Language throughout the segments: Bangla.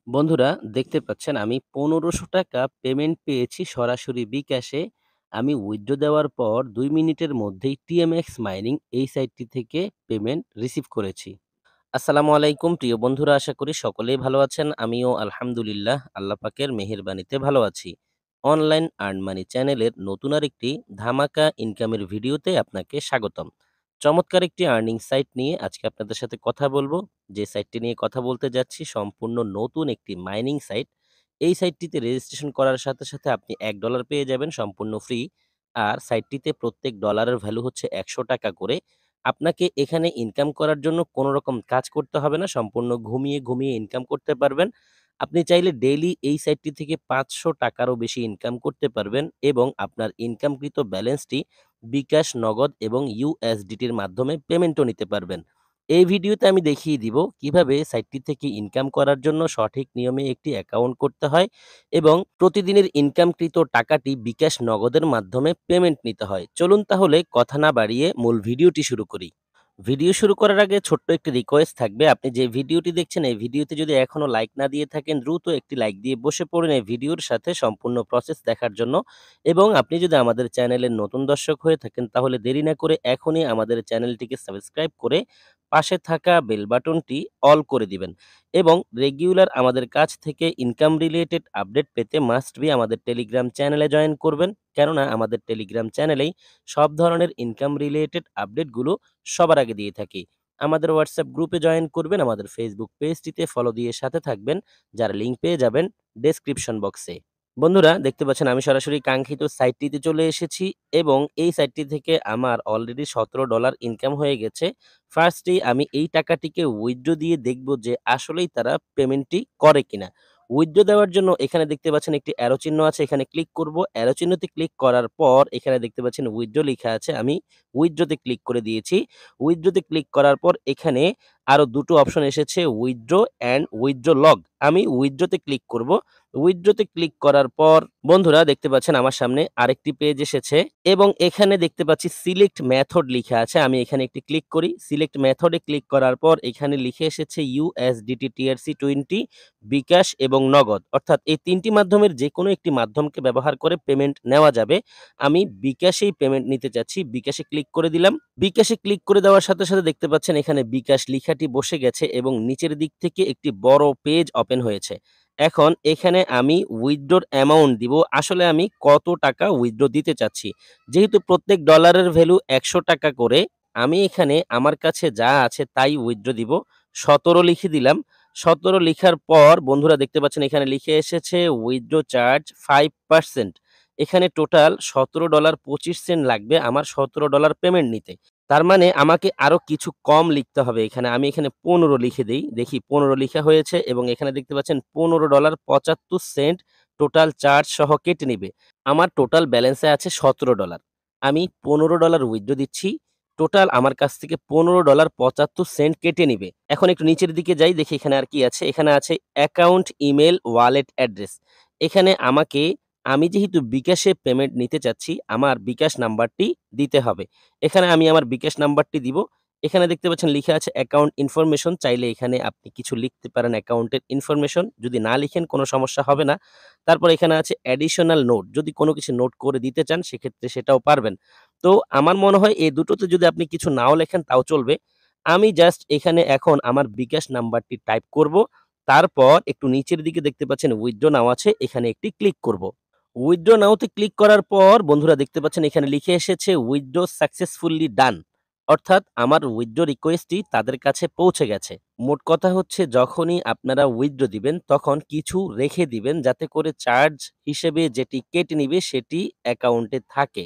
বন্ধুরা দেখতে পাচ্ছেন আমি ৳১৫০০ পেমেন্ট পেয়েছি সরাসরি বিকাশে। আমি উইথড্র দেওয়ার পর ২ মিনিটের মধ্যেই টিএমএক্স মাইনিং এই সাইটটি থেকে পেমেন্ট রিসিভ করেছি। আসসালামু আলাইকুম প্রিয় বন্ধুরা, আশা করি সকলেই ভালো আছেন। আমিও আলহামদুলিল্লাহ আল্লাহ পাকের মেহেরবানিতে ভালো আছি। অনলাইন আর্ন মানি চ্যানেলের নতুন আরেকটি ধামাকা ইনকামের ভিডিওতে আপনাকে স্বাগতম। চমৎকার একটি আর্নিং সাইট নিয়ে আজকে আপনাদের সাথে কথা বলবো। যে সাইটটি নিয়ে কথা বলতে যাচ্ছি সম্পূর্ণ নতুন একটি মাইনিং সাইট। এই সাইটটিতে রেজিস্ট্রেশন করার সাথে সাথে আপনি $১ পেয়ে যাবেন সম্পূর্ণ ফ্রি। আর সাইটটিতে প্রত্যেক ডলারের ভ্যালু হচ্ছে ৳১০০ করে। আপনাকে এখানে ইনকাম করার জন্য কোনো রকম কাজ করতে হবে না। সম্পূর্ণ ঘুমিয়ে ইনকাম করতে পারবেন। আপনি চাইলে ডেইলি এই সাইটটি থেকে ৳৫০০ বেশি ইনকাম করতে পারবেন এবং আপনার ইনকামকৃত ব্যালেন্সটি বিকাশ, নগদ এবং ইউএসডিটির মাধ্যমে পেমেন্টও নিতে পারবেন। এই ভিডিওতে আমি দেখিয়ে দিব কিভাবে সাইটটি থেকে ইনকাম করার জন্য সঠিক নিয়মে একটি অ্যাকাউন্ট করতে হয় এবং প্রতিদিনের ইনকামকৃত টাকাটি বিকাশ, নগদের মাধ্যমে পেমেন্ট নিতে হয়। চলুন তাহলে কথা না বাড়িয়ে মূল ভিডিওটি শুরু করি। ভিডিও শুরু করার আগে ছোট্ট একটি রিকোয়েস্ট থাকবে। আপনি যে ভিডিওটি দেখছেন এই ভিডিওতে যদি এখনো লাইক না দিয়ে থাকেন দ্রুত একটি লাইক দিয়ে বসে পড়ুন এই ভিডিওর সাথে সম্পূর্ণ প্রসেস দেখার জন্য। এবং আপনি যদি আমাদের চ্যানেলের নতুন দর্শক হয়ে থাকেন তাহলে দেরি না করে এখনই আমাদের চ্যানেলটিকে সাবস্ক্রাইব করে পাশে থাকা বেল বাটনটি অল করে দিবেন। এবং রেগুলার আমাদের কাছ থেকে ইনকাম রিলেটেড আপডেট পেতে মাস্ট বি আমাদের টেলিগ্রাম চ্যানেলে জয়েন করবেন। কেননা আমাদের টেলিগ্রাম চ্যানেলেই সব ধরনের ইনকাম রিলেটেড আপডেটগুলো সবার আগে দিয়ে থাকি। আমাদের হোয়াটসঅ্যাপ গ্রুপে জয়েন করবেন, আমাদের ফেসবুক পেজটিতে ফলো দিয়ে সাথে থাকবেন, যার লিঙ্ক পেয়ে যাবেন ডেসক্রিপশন বক্সে। বন্ধুরা দেখতে পাচ্ছেন আমি সরাসরি কাঙ্ক্ষিত সাইটটিতে চলে এসেছি এবং এই সাইটটি থেকে আমার অলরেডি $১৭ ইনকাম হয়ে গেছে। ফার্স্টেই আমি এই টাকাটিকে উইথড্র দিয়ে দেখব যে আসলেই তারা পেমেন্টটি করে কিনা। উইথড্র দেওয়ার জন্য এখানে দেখতে পাচ্ছেন একটি অ্যারো চিহ্ন আছে, এখানে ক্লিক করব। অ্যারো চিহ্নতে ক্লিক করার পর এখানে দেখতে পাচ্ছেন উইথড্র লিখা আছে, আমি উইথড্রতে ক্লিক করে দিয়েছি। উইথড্রতে ক্লিক করার পর এখানে আরো দুটো অপশন এসেছে, উইথড্র অ্যান্ড উইথড্র লগ। আমি উইথড্রতে ক্লিক করব। উইথড্রতে ক্লিক করার পর বন্ধুরা দেখতে পাচ্ছেন আমার সামনে আরেকটি পেজ এসেছে এবং এখানে দেখতে পাচ্ছি সিলেক্ট মেথড লিখা আছে। আমি এখানে একটি ক্লিক করি। সিলেক্ট মেথডে ক্লিক করার পর এখানে লিখে এসেছে ইউএসডিটি, টিআরসি 20, বিকাশ এবং নগদ। অর্থাৎ এই ৩টি মাধ্যমের যেকোনো একটি মাধ্যমকে ব্যবহার করে পেমেন্ট নেওয়া যাবে। আমি বিকাশেই পেমেন্ট নিতে চাচ্ছি। বিকাশে ক্লিক করে দিলাম। বিকাশে ক্লিক করে দেওয়ার সাথে সাথে দেখতে পাচ্ছেন এখানে বিকাশ লিখাটি বসে গেছে এবং নিচের দিক থেকে একটি বড় পেজ ওপেন হয়েছে। এখন এখানে আমি উইথড্রর অ্যামাউন্ট দিব। আসলে আমি কত টাকা উইথড্র দিতে চাচ্ছি। যেহেতু প্রত্যেক ডলারের ভ্যালু ৳১০০ করে, আমি এখানে আমার কাছে যা আছে তাই উইথড্র দিব। ১৭ লিখে দিলাম। ১৭ লিখার পর বন্ধুরা দেখতে পাচ্ছেন এখানে লিখে এসেছে উইথড্র চার্জ 5%। এখানে টোটাল $17.25 লাগবে আমার $17 পেমেন্ট নিতে। তার মানে আমাকে আরো কিছু কম লিখতে হবে এখানে। আমি এখানে ১৫ লিখে দেই। দেখি ১৫ লিখা হয়েছে এবং এখানে দেখতে পাচ্ছেন $15.75 টোটাল চার্জ সহ কেটে নিবে। আমার টোটাল ব্যালেন্সে আছে $17। আমি $15 উইথড্র দিচ্ছি। টোটাল আমার কাছ থেকে $15.75 কেটে নিবে। এখন একটু নিচের দিকে যাই, দেখি এখানে আর কি আছে। এখানে আছে অ্যাকাউন্ট, ইমেইল, ওয়ালেট অ্যাড্রেস। এখানে আমাকে, আমি যেহেতু বিকাশে পেমেন্ট নিতে চাচ্ছি, আমার বিকাশ নাম্বারটি দিতে হবে। এখানে আমি আমার বিকাশ নাম্বারটি দিব। এখানে দেখতে পাচ্ছেন লিখা আছে অ্যাকাউন্ট ইনফরমেশন। চাইলে এখানে আপনি কিছু লিখতে পারেন অ্যাকাউন্টের ইনফরমেশন। যদি না লিখেন কোনো সমস্যা হবে না। তারপর এখানে আছে অ্যাডিশনাল নোট। যদি কোনো কিছু নোট করে দিতে চান সেক্ষেত্রে সেটাও পারবেন। তো আমার মনে হয় এই দুটোতে যদি আপনি কিছু নাও লেখেন তাও চলবে। আমি জাস্ট এখানে এখন আমার বিকাশ নাম্বারটি টাইপ করব। তারপর একটু নিচের দিকে দেখতে পাচ্ছেন উইথড্র নাও আছে, এখানে একটি ক্লিক করব। উইথড্র নাওতে ক্লিক করার পর বন্ধুরা দেখতে পাচ্ছেন এখানে লিখে এসেছে উইথড্র সাকসেসফুলি ডান। অর্থাৎ আমার উইথড্র রিকোয়েস্টটি তাদের কাছে পৌঁছে গেছে। মোট কথা হচ্ছে যখনই আপনারা উইথড্র দিবেন তখন কিছু রেখে দিবেন যাতে করে চার্জ হিসেবে যেটি কেটে নিবে সেটি অ্যাকাউন্টে থাকে।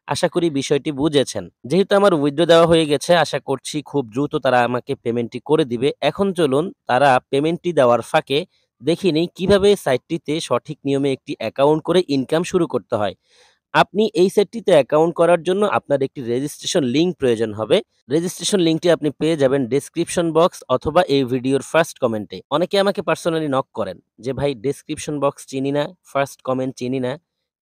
আশা করি বিষয়টি বুঝেছেন। যেহেতু আমার উইথড্র দেওয়া হয়ে গেছে আশা করছি খুব দ্রুত তারা আমাকে পেমেন্টটি করে দিবে। এখন চলুন তারা পেমেন্টটি দেওয়ার ফাঁকে দেখে নেই কিভাবে সাইটটিতে সঠিক নিয়মে একটি অ্যাকাউন্ট করে ইনকাম শুরু করতে হয়। আপনি এই সাইটটিতে অ্যাকাউন্ট করার জন্য আপনার একটি রেজিস্ট্রেশন লিঙ্ক প্রয়োজন হবে। রেজিস্ট্রেশন লিঙ্কটি আপনি পেয়ে যাবেন ডেসক্রিপশন বক্স অথবা এই ভিডিওর ফার্স্ট কমেন্টে। অনেকে আমাকে পার্সোনালি নক করেন যে ভাই ডেসক্রিপশন বক্স চিনি না, ফার্স্ট কমেন্ট চিনি না।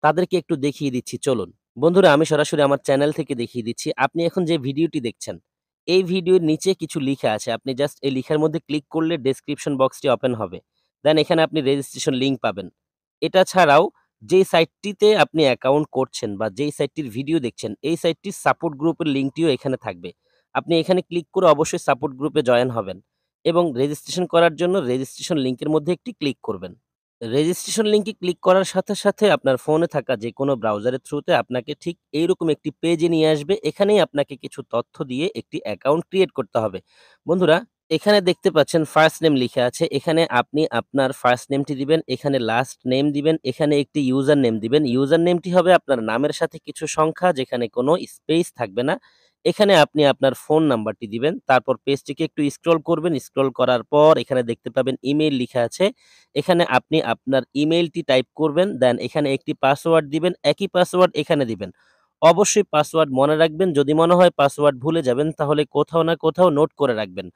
তাদেরকে একটু দেখিয়ে দিচ্ছি চলুন। বন্ধুরা আমি সরাসরি আমার চ্যানেল থেকে দেখিয়ে দিচ্ছি। আপনি এখন যে ভিডিওটি দেখছেন, এই ভিডিওর নিচে কিছু লিখা আছে। আপনি জাস্ট এই লিখার মধ্যে ক্লিক করলে ডেসক্রিপশন বক্সটি ওপেন হবে। দেন এখানে আপনি রেজিস্ট্রেশন লিঙ্ক পাবেন। এটা ছাড়াও যেই সাইটটিতে আপনি অ্যাকাউন্ট করছেন বা যেই সাইটটির ভিডিও দেখছেন, এই সাইটটির সাপোর্ট গ্রুপের লিঙ্কটিও এখানে থাকবে। আপনি এখানে ক্লিক করে অবশ্যই সাপোর্ট গ্রুপে জয়েন হবেন এবং রেজিস্ট্রেশন করার জন্য রেজিস্ট্রেশন লিঙ্কের মধ্যে একটি ক্লিক করবেন। রেজিস্ট্রেশন লিঙ্কে ক্লিক করার সাথে, সাথে আপনার ফোনে থাকা যেকোনো ব্রাউজারের থ্রুতে আপনাকে ঠিক এইরকম একটি পেজে নিয়ে আসবে। এখানেই আপনাকে কিছু তথ্য দিয়ে একটি অ্যাকাউন্ট ক্রিয়েট করতে হবে। বন্ধুরা, এখানে দেখতে পাচ্ছেন ফার্স্ট নেম লিখা আছে। এখানে আপনি আপনার ফার্স্ট নেমটি দিবেন, এখানে লাস্ট নেম দিবেন, এখানে একটি ইউজার নেম দিবেন। ইউজার নেমটি হবে আপনার নামের সাথে কিছু সংখ্যা যেখানে কোনো স্পেস থাকবে না। এখানে আপনি আপনার ফোন নাম্বারটি দিবেন। তারপর পেজটিকে একটু স্ক্রল করবেন। স্ক্রল করার পর এখানে দেখতে পাবেন ইমেইল লিখা আছে। এখানে আপনি আপনার ইমেইলটি টাইপ করবেন। দেন এখানে একটি পাসওয়ার্ড দিবেন। একই পাসওয়ার্ড এখানে দিবেন। অবশ্যই পাসওয়ার্ড মনে রাখবেন। যদি মনে হয় পাসওয়ার্ড ভুলে যাবেন তাহলে কোথাও না কোথাও নোট করে রাখবেন।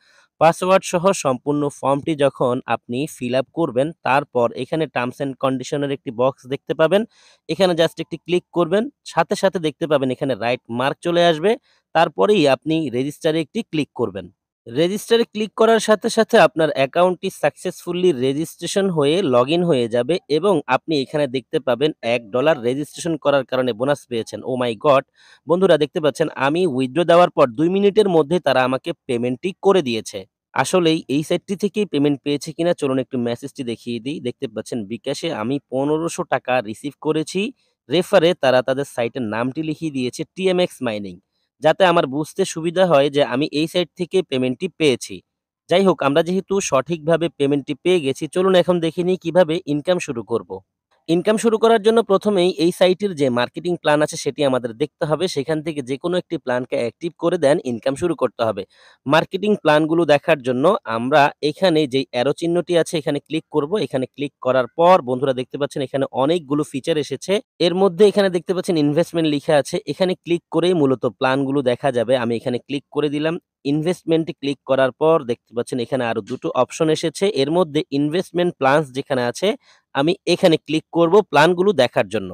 পাসওয়ার্ড সহ সম্পূর্ণ ফর্মটি যখন আপনি ফিল আপ করবেন, তারপর এখানে টার্মস অ্যান্ড কন্ডিশনের একটি বক্স দেখতে পাবেন। এখানে জাস্ট একটি ক্লিক করবেন। সাথে, সাথে দেখতে পাবেন এখানে রাইট মার্ক চলে আসবে। তারপরেই আপনি রেজিস্টারে একটি ক্লিক করবেন। রেজিস্টারে ক্লিক করার সাথে, সাথে আপনার অ্যাকাউন্টটি সাকসেসফুলি রেজিস্ট্রেশন হয়ে লগইন হয়ে যাবে এবং আপনি এখানে দেখতে পাবেন $১ রেজিস্ট্রেশন করার কারণে বোনাস পেয়েছেন। ওহ মাই গড! বন্ধুরা দেখতে পাচ্ছেন আমি উইথড্র দেওয়ার পর ২ মিনিটের মধ্যে তারা আমাকে পেমেন্টটি করে দিয়েছে। আসলেই এই সাইটটি থেকেই পেমেন্ট পেয়েছি কিনা চলুন একটু মেসেজটি দেখিয়ে দিই। দেখতে পাচ্ছেন বিকাশে আমি ৳১৫০০ রিসিভ করেছি। রেফারে তারা তাদের সাইটের নামটি লিখিয়ে দিয়েছে টিএমএক্স মাইনিং। যাতে আমার বুঝতে সুবিধা হয় যে আমি এই সাইট থেকে পেমেন্টটি পেয়েছি। যাই হোক আমরা যেহেতু সঠিকভাবে পেমেন্টটি পেয়ে গেছি, চলুন এখন দেখে নিই কিভাবে ইনকাম শুরু করব। ইনকাম শুরু করার জন্য ১ম এই এই সাইটের যে মার্কেটিং প্ল্যান আছে সেটি আমাদের দেখতে হবে। সেখান থেকে যেকোনো একটি প্ল্যানকে অ্যাক্টিভ করে দেন ইনকাম শুরু করতে হবে। মার্কেটিং প্ল্যানগুলো দেখার জন্য আমরা এখানে যেই অ্যারো চিহ্নটি আছে এখানে ক্লিক করব। এখানে ক্লিক করার পর বন্ধুরা দেখতে পাচ্ছেন এখানে অনেকগুলো ফিচার এসেছে। এর মধ্যে এখানে দেখতে পাচ্ছেন ইনভেস্টমেন্ট লিখা আছে। এখানে ক্লিক করেই মূলত প্ল্যানগুলো দেখা যাবে। আমি এখানে ক্লিক করে দিলাম। ইনভেস্টমেন্টে ক্লিক করার পর দেখতে পাচ্ছেন এখানে আরো ২ টো অপশন এসেছে। এর মধ্যে ইনভেস্টমেন্ট প্ল্যানস যেখানে আছে আমি এখানে ক্লিক করব প্ল্যানগুলো দেখার জন্য।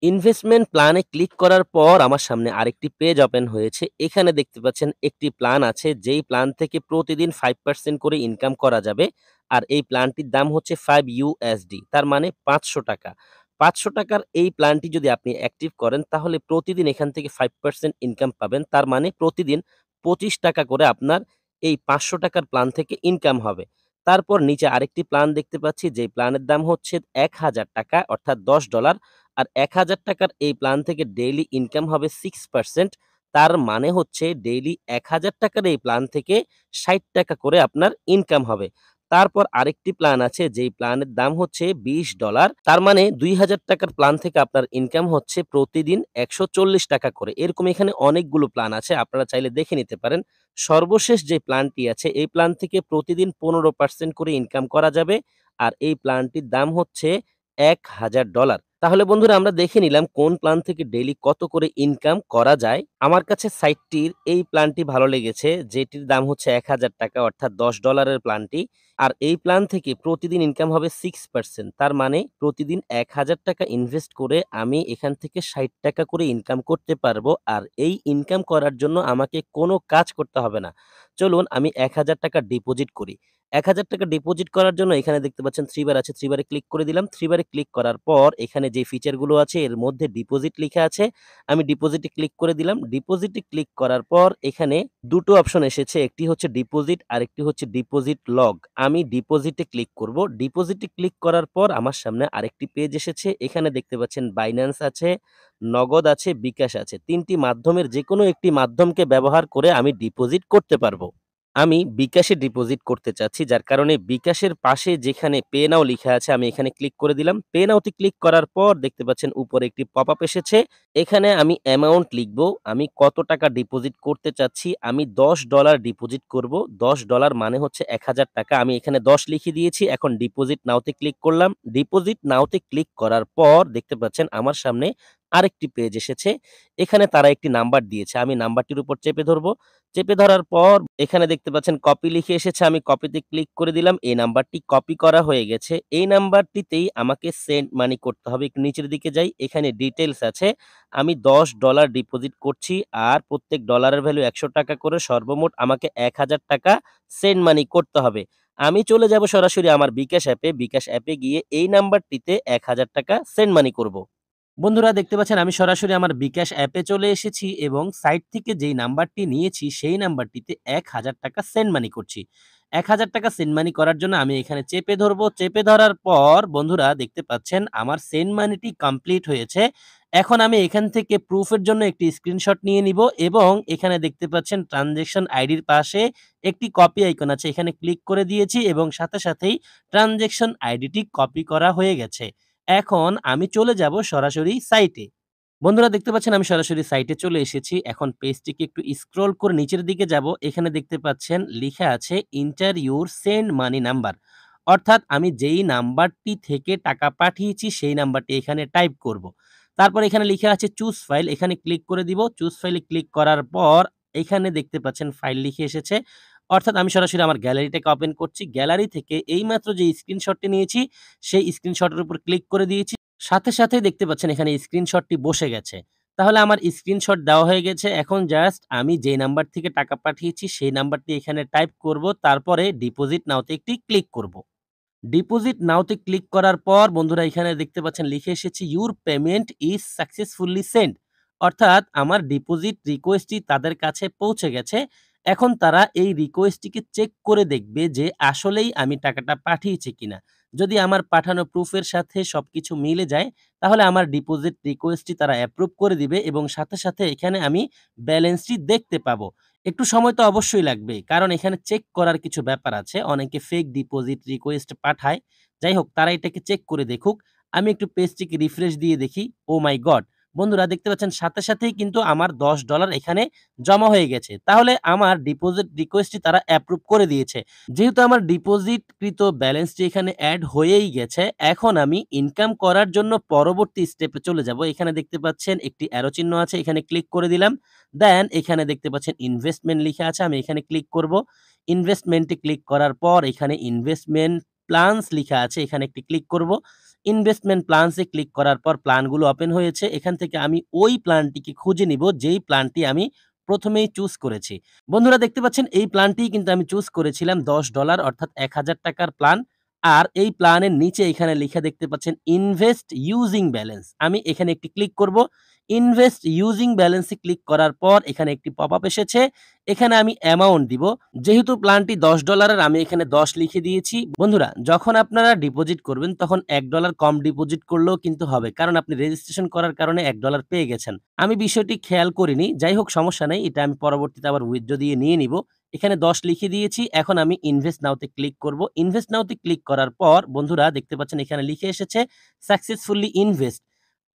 ইনভেস্টমেন্ট প্ল্যানে ক্লিক করার পর আমার সামনে আরেকটি পেজ ওপেন হয়েছে। এখানে দেখতে পাচ্ছেন একটি প্ল্যান আছে যেই প্ল্যান থেকে প্রতিদিন 5% করে ইনকাম করা যাবে। আর এই প্ল্যানটির দাম হচ্ছে $5 তার মানে ৳৫০০। ৳৫০০ এই প্ল্যানটি যদি আপনি অ্যাক্টিভ করেন তাহলে প্রতিদিন এখান থেকে 5% ইনকাম পাবেন। তার মানে প্রতিদিন ৳২৫ করে আপনার এই ৳৫০০ প্ল্যান থেকে ইনকাম হবে। তারপর নিচে আরেকটি প্ল্যান দেখতে পাচ্ছি যেই প্ল্যানের দাম হচ্ছে ৳১,০০০ অর্থাৎ $১০ আর ৳১,০০০ এই প্ল্যান থেকে ডেইলি ইনকাম হবে 6%। তার মানে হচ্ছে ডেইলি ৳১,০০০ এই প্ল্যান থেকে ৳৬০ করে আপনার ইনকাম হবে। তারপর আরেকটি প্ল্যান আছে যেই প্ল্যানের দাম হচ্ছে $20 তার মানে ৳২,০০০ প্ল্যান থেকে আপনার ইনকাম হচ্ছে প্রতিদিন ৳১৪০ করে। এরকম এখানে অনেকগুলো প্ল্যান আছে। আপনারা চাইলে দেখে নিতে পারেন। সর্বশেষ যে প্ল্যানটি আছে এই প্ল্যান থেকে প্রতিদিন 15% করে ইনকাম করা যাবে। আর এই প্ল্যানটির দাম হচ্ছে $১,০০০। তাহলে বন্ধুরা আমরা দেখে নিলাম কোন প্ল্যান থেকে ডেইলি কত করে ইনকাম করা যায়। আমার কাছে সাইটটির এই প্ল্যানটি ভালো লেগেছে যেটির দাম হচ্ছে ৳১,০০০ অর্থাৎ $১০ এর প্ল্যানটি। আর এই প্ল্যান থেকে প্রতিদিন ইনকাম হবে 6% তার মানে প্রতিদিন ৳১,০০০ ইনভেস্ট করে আমি এখান থেকে ৳৬০ করে ইনকাম করতে পারবো। আর এই ইনকাম করার জন্য আমাকে কোনো কাজ করতে হবে না। চলুন আমি ৳১,০০০ ডিপোজিট করি। ৳১,০০০ ডিপোজিট করার জন্য এখানে দেখতে পাচ্ছেন 3 বার আছে। 3 বারে ক্লিক করে দিলাম। 3 বারে ক্লিক করার পর এখানে যে ফিচারগুলো আছে এর মধ্যে ডিপোজিট লিখা আছে। আমি ডিপোজিটে ক্লিক করে দিলাম। ডিপোজিটে ক্লিক করার পর এখানে ২ টো অপশন এসেছে। একটি হচ্ছে ডিপোজিট আরেকটি হচ্ছে ডিপোজিট লগ। আমি ডিপোজিটে ক্লিক করব। ডিপোজিটে ক্লিক করার পর আমার সামনে আরেকটি পেজ এসেছে। এখানে দেখতে পাচ্ছেন বাইন্যান্স আছে, নগদ আছে, বিকাশ আছে। ৩ টি মাধ্যমের যেকোনো একটি মাধ্যমকে ব্যবহার করে আমি ডিপোজিট করতে পারব। আমি বিকাশে ডিপোজিট করতে চাচ্ছি। যার কারণে বিকাশের পাশে যেখানে পে নাও লিখা আছে আমি এখানে ক্লিক করে দিলাম। পে নাও তে ক্লিক করার পর দেখতে পাচ্ছেন উপরে একটি পপআপ এসেছে। এখানে আমি অ্যামাউন্ট লিখব। আমি কত টাকা ডিপোজিট করতে চাচ্ছি। আমি $১০ ডিপোজিট করব। $১০ মানে হচ্ছে ৳১,০০০ আমি এখানে ১০ লিখে দিয়েছি। এখন ডিপোজিট নাও তে ক্লিক করলাম। ডিপোজিট নাও তে ক্লিক করার পর দেখতে পাচ্ছেন আমার সামনে আরেকটি পেজ এসেছে। এখানে তারা একটি নাম্বার দিয়েছে। আমি নাম্বারটির উপর চেপে ধরব। চেপে ধরার পর এখানে দেখতে পাচ্ছেন কপি লিখে এসেছে। আমি কপিতে ক্লিক করে দিলাম। এই নাম্বারটি কপি করা হয়ে গেছে। এই নাম্বারটিতেই আমাকে সেন্ড মানি করতে হবে। একটু নিচের দিকে যাই। এখানে ডিটেইলস আছে। আমি $১০ ডিপোজিট করছি। আর প্রত্যেক ডলারের ভ্যালু ৳১০০ করে সর্বমোট আমাকে ৳১,০০০ সেন্ড মানি করতে হবে। আমি চলে যাব সরাসরি আমার বিকাশ অ্যাপে। বিকাশ অ্যাপে গিয়ে এই নাম্বারটিতে ৳১,০০০ সেন্ড মানি করব। বন্ধুরা দেখতে পাচ্ছেন আমি সরাসরি আমার বিকাশ অ্যাপে চলে এসেছি এবং সাইট থেকে যেই নাম্বারটি নিয়েছি সেই নাম্বারটিতে ৳১,০০০ সেন্ড মানি করছি। ৳১,০০০ সেন্ড মানি করার জন্য আমি এখানে চেপে ধরবো। চেপে ধরার পর বন্ধুরা দেখতে পাচ্ছেন আমার সেন্ড মানিটি কমপ্লিট হয়েছে। এখন আমি এখান থেকে প্রুফের জন্য একটি স্ক্রিনশট নিয়ে নিবো এবং এখানে দেখতে পাচ্ছেন ট্রান্সেকশন আইডির পাশে একটি কপি আইকন আছে। এখানে ক্লিক করে দিয়েছি এবং সাথে সাথেই ট্রান্সেকশন আইডিটি কপি করা হয়ে গেছে। এখন আমি চলে যাব সরাসরি সাইটে। বন্ধুরা দেখতে পাচ্ছেন আমি সরাসরি সাইটে চলে এসেছি। এখন পেজটিকে একটু স্ক্রল করে নিচের দিকে যাব। এখানে দেখতে পাচ্ছেন লিখা আছে enter your send money number. অর্থাৎ আমি যেই নাম্বারটি থেকে টাকা পাঠিয়েছি সেই নাম্বারটি এখানে টাইপ করব। তারপর এখানে লিখা আছে চুজ ফাইল, এখানে ক্লিক করে দিব। চুজ ফাইলে ক্লিক করার পর এখানে দেখতে পাচ্ছেন ফাইল লিখে এসেছে। অর্থাৎ আমি সরাসরি আমার গ্যালারিটাকে ওপেন করছি। গ্যালারি থেকে এইমাত্র যে স্ক্রিনশটটি নিয়েছি সেই স্ক্রিনশটের উপর ক্লিক করে দিয়েছি। সাথে সাথেই দেখতে পাচ্ছেন এখানে স্ক্রিনশটটি বসে গেছে। তাহলে আমার স্ক্রিনশট দেওয়া হয়ে গেছে। এখন জাস্ট আমি যেই নাম্বার থেকে টাকা পাঠিয়েছি সেই নাম্বারটি এখানে টাইপ করব। তারপরে ডিপোজিট নাও তে একটি ক্লিক করব। ডিপোজিট নাও তে ক্লিক করার পর বন্ধুরা এখানে দেখতে পাচ্ছেন লিখে এসেছে your payment is successfully send. অর্থাৎ আমার ডিপোজিট রিকোয়েস্টটি তাদের কাছে পৌঁছে গেছে। এখন তারা এই রিকোয়েস্টটিকে চেক করে দেখবে যে আসলেই আমি টাকাটা পাঠিয়েছি কিনা। যদি আমার পাঠানো প্রুফের সাথে সবকিছু মিলে যায় তাহলে আমার ডিপোজিট রিকোয়েস্টটি তারা অ্যাপ্রুভ করে দিবে এবং সাথে সাথে এখানে আমি ব্যালেন্সটি দেখতে পাবো। একটু সময় তো অবশ্যই লাগবে। কারণ এখানে চেক করার কিছু ব্যাপার আছে। অনেকে ফেক ডিপোজিট রিকোয়েস্ট পাঠায়। যাই হোক তারা এটাকে চেক করে দেখুক। আমি একটু পেজটিকে রিফ্রেশ দিয়ে দেখি। ওহ মাই গড! বন্ধুরা দেখতে পাচ্ছেন সাথে সাথেই কিন্তু আমার $10 এখানে জমা হয়ে গেছে। তাহলে আমার ডিপোজিট রিকোয়েস্টটি তারা অ্যাপ্রুভ করে দিয়েছে। যেহেতু আমার ডিপোজিটকৃত ব্যালেন্সটি এখানে এড হয়েই গেছে, এখন আমি ইনকাম করার জন্য পরবর্তী স্টেপে চলে যাব। এখানে দেখতে পাচ্ছেন একটি অ্যারো চিহ্ন আছে। এখানে ক্লিক করে দিলাম। দেন এখানে দেখতে পাচ্ছেন ইনভেস্টমেন্ট লিখা আছে। আমি এখানে ক্লিক করব। ইনভেস্টমেন্টে ক্লিক করার পর এখানে ইনভেস্টমেন্ট প্ল্যানস লিখা আছে। এখানে একটি ক্লিক করব। ইনভেস্টমেন্ট প্ল্যানস এ ক্লিক করার পর প্ল্যানগুলো ওপেন হয়েছে। এখান থেকে আমি ওই প্ল্যানটিকে খুঁজে নিব যেই প্ল্যানটি আমি ১ম এই চুজ করেছি। বন্ধুরা দেখতে পাচ্ছেন এই প্ল্যানটিই কিন্তু আমি চুজ করেছিলাম $10 অর্থাৎ ৳১,০০০ প্ল্যান। আর এই প্ল্যানের নিচে এখানে লিখা দেখতে পাচ্ছেন ইনভেস্ট ইউজিং ব্যালেন্স। আমি এখানে একটি ক্লিক করব। ইনভেস্ট ইউজিং ব্যালেন্স এ ক্লিক করার পর এখানে একটি পপআপ এসেছে। এখানে আমি অ্যামাউন্ট দিব। যেহেতু প্ল্যানটি $10 এর আমি এখানে ১০ লিখে দিয়েছি। বন্ধুরা যখন আপনারা ডিপোজিট করবেন তখন $১ কম ডিপোজিট করলেও কিন্তু হবে। কারণ আপনি রেজিস্ট্রেশন করার কারণে $১ পেয়ে গেছেন। আমি বিষয়টি খেয়াল করিনি। যাই হোক সমস্যা নাই। এটা আমি পরবর্তীতে আবার উইথড্র দিয়ে নিয়ে নিব। এখানে ১০ লিখে দিয়েছি। এখন আমি ইনভেস্ট নাও তে ক্লিক করব। ইনভেস্ট নাও তে ক্লিক করার পর বন্ধুরা দেখতে পাচ্ছেন এখানে লিখে এসেছে সাকসেসফুলি ইনভেস্ট।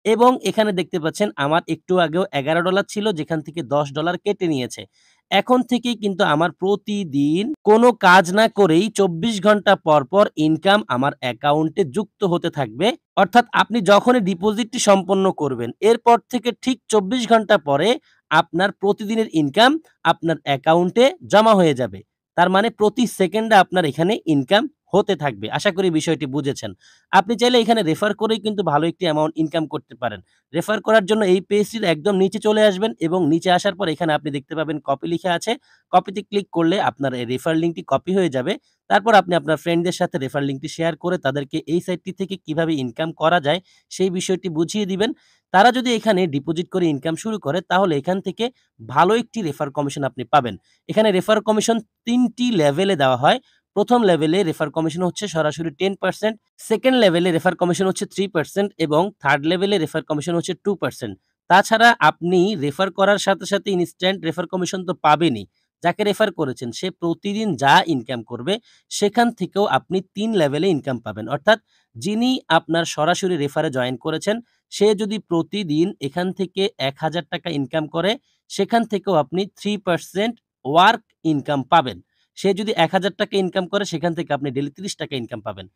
এবং এখানে দেখতে পাচ্ছেন আমার একটু আগেও $11 ছিল যেখান থেকে $10 কেটে নিয়েছে। এখন থেকেই কিন্তু আমার প্রতিদিন কোনো কাজ না করেই ২৪ ঘন্টা পর, পর ইনকাম আমার অ্যাকাউন্টে যুক্ত হতে থাকবে। অর্থাৎ আপনি যখনই ডিপোজিটটি সম্পন্ন করবেন, এরপর থেকে ঠিক ২৪ ঘন্টা পরে আপনার প্রতিদিনের ইনকাম আপনার অ্যাকাউন্টে জমা হয়ে যাবে। তার মানে প্রতি সেকেন্ডে আপনার এখানে ইনকাম হতে থাকবে। আশা করি বিষয়টি বুঝেছেন। আপনি চাইলে এখানে রেফার করেই কিন্তু ভালো একটি অ্যামাউন্ট ইনকাম করতে পারেন। রেফার করার জন্য এই পেজটির একদম নিচে চলে আসবেন এবং নিচে আসার পর এখানে আপনি দেখতে পাবেন কপি লিখা আছে। কপিতে ক্লিক করলে আপনার এই রেফার লিঙ্কটি কপি হয়ে যাবে। তারপর আপনি আপনার ফ্রেন্ডদের সাথে রেফার লিঙ্কটি শেয়ার করে তাদেরকে এই সাইটটি থেকে কিভাবে ইনকাম করা যায় সেই বিষয়টি বুঝিয়ে দিবেন। তারা যদি এখানে ডিপোজিট করে ইনকাম শুরু করে তাহলে এখান থেকে ভালো একটি রেফার কমিশন আপনি পাবেন। এখানে রেফার কমিশন ৩ টি লেভেলে দেওয়া হয়। ১ম লেভেলে রেফার কমিশন হচ্ছে সরাসরি 10%, সেকেন্ড লেভেলে রেফার কমিশন হচ্ছে 3% এবং থার্ড লেভেলে রেফার কমিশন হচ্ছে 2%। তাছাড়া আপনি রেফার করার সাথে, সাথে ইনস্ট্যান্ট রেফার কমিশন তো পাবেনই। যাকে রেফার করেছেন সে প্রতিদিন যা ইনকাম করবে সেখান থেকেও আপনি ৩ লেভেলে ইনকাম পাবেন। অর্থাৎ যিনি আপনার সরাসরি রেফারে জয়েন করেছেন সে যদি প্রতিদিন এখান থেকে ৳১,০০০ ইনকাম করে সেখান থেকেও আপনি 3% ওয়ার্ক ইনকাম পাবেন। সে যদি ৳১,০০০ ইনকাম করে সেখান থেকে আপনি ডেইলি ৳৩০ ইনকাম পাবেন।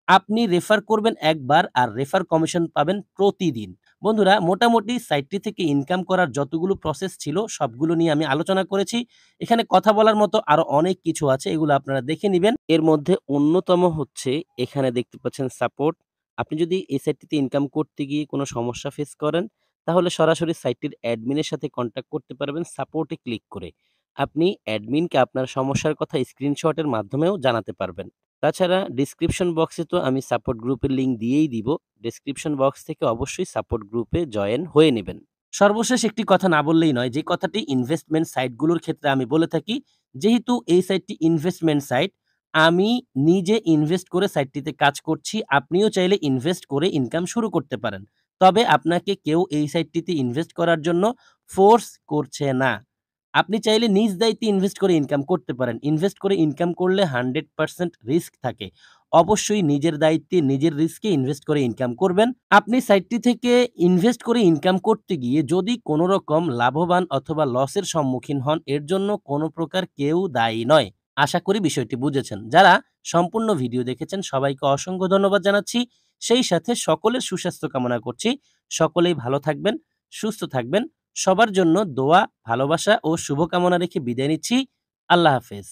আপনি রেফার করবেন একবার আর রেফার কমিশন পাবেন প্রতিদিন। বন্ধুরা মোটামুটি সাইটটি থেকে ইনকাম করার যতগুলো প্রসেস ছিল সবগুলো নিয়ে আমি আলোচনা করেছি। এখানে কথা বলার মতো আরো অনেক কিছু আছে এগুলো আপনারা দেখে নিবেন। এর মধ্যে অন্যতম হচ্ছে এখানে দেখতে পাচ্ছেন সাপোর্ট। আপনি যদি এই সাইটটিতে ইনকাম করতে গিয়ে কোনো সমস্যা ফেস করেন তাহলে সরাসরি সাইটটির অ্যাডমিনের সাথে কনট্যাক্ট করতে পারবেন সাপোর্টে ক্লিক করে। আপনি অ্যাডমিনকে আপনার সমস্যার কথা স্ক্রিনশটের মাধ্যমেও জানাতে পারবেন। তাছাড়া ডেসক্রিপশন বক্সে তো আমি সাপোর্ট গ্রুপের লিঙ্ক দিয়েই দিব। ডেসক্রিপশন বক্স থেকে অবশ্যই সাপোর্ট গ্রুপে জয়েন হয়ে নিবেন। সর্বশেষ একটি কথা না বললেই নয়, যে কথাটি ইনভেস্টমেন্ট সাইটগুলোর ক্ষেত্রে আমি বলে থাকি, যেহেতু এই সাইটটি ইনভেস্টমেন্ট সাইট, আমি নিজে ইনভেস্ট করে সাইটটিতে কাজ করছি। আপনিও চাইলে ইনভেস্ট করে ইনকাম শুরু করতে পারেন। তবে আপনাকে কেউ এই সাইটটিতে ইনভেস্ট করার জন্য ফোর্স করছে না। আপনি চাইলে নিজ দায়িত্বে ইনভেস্ট করে ইনকাম করতে পারেন। ইনভেস্ট করে ইনকাম করলে 100% রিস্ক থাকে। অবশ্যই নিজের দায়িত্বে, নিজের রিস্কে ইনভেস্ট করে ইনকাম করবেন। আপনি সাইটটি থেকে ইনভেস্ট করে ইনকাম করতে গিয়ে যদি কোনো রকম লাভবান অথবা লসের সম্মুখীন হন, এর জন্য কোনো প্রকার কেউ দায়ী নয়। আশা করি বিষয়টি বুঝেছেন। যারা সম্পূর্ণ ভিডিও দেখেছেন সবাইকে অসংখ্য ধন্যবাদ জানাচ্ছি। সেই সাথে সকলের সুস্বাস্থ্য কামনা করছি। সকলেই ভালো থাকবেন, সুস্থ থাকবেন। সবার জন্য দোয়া, ভালোবাসা ও শুভকামনা রেখে বিদায় নিচ্ছি। আল্লাহ হাফেজ।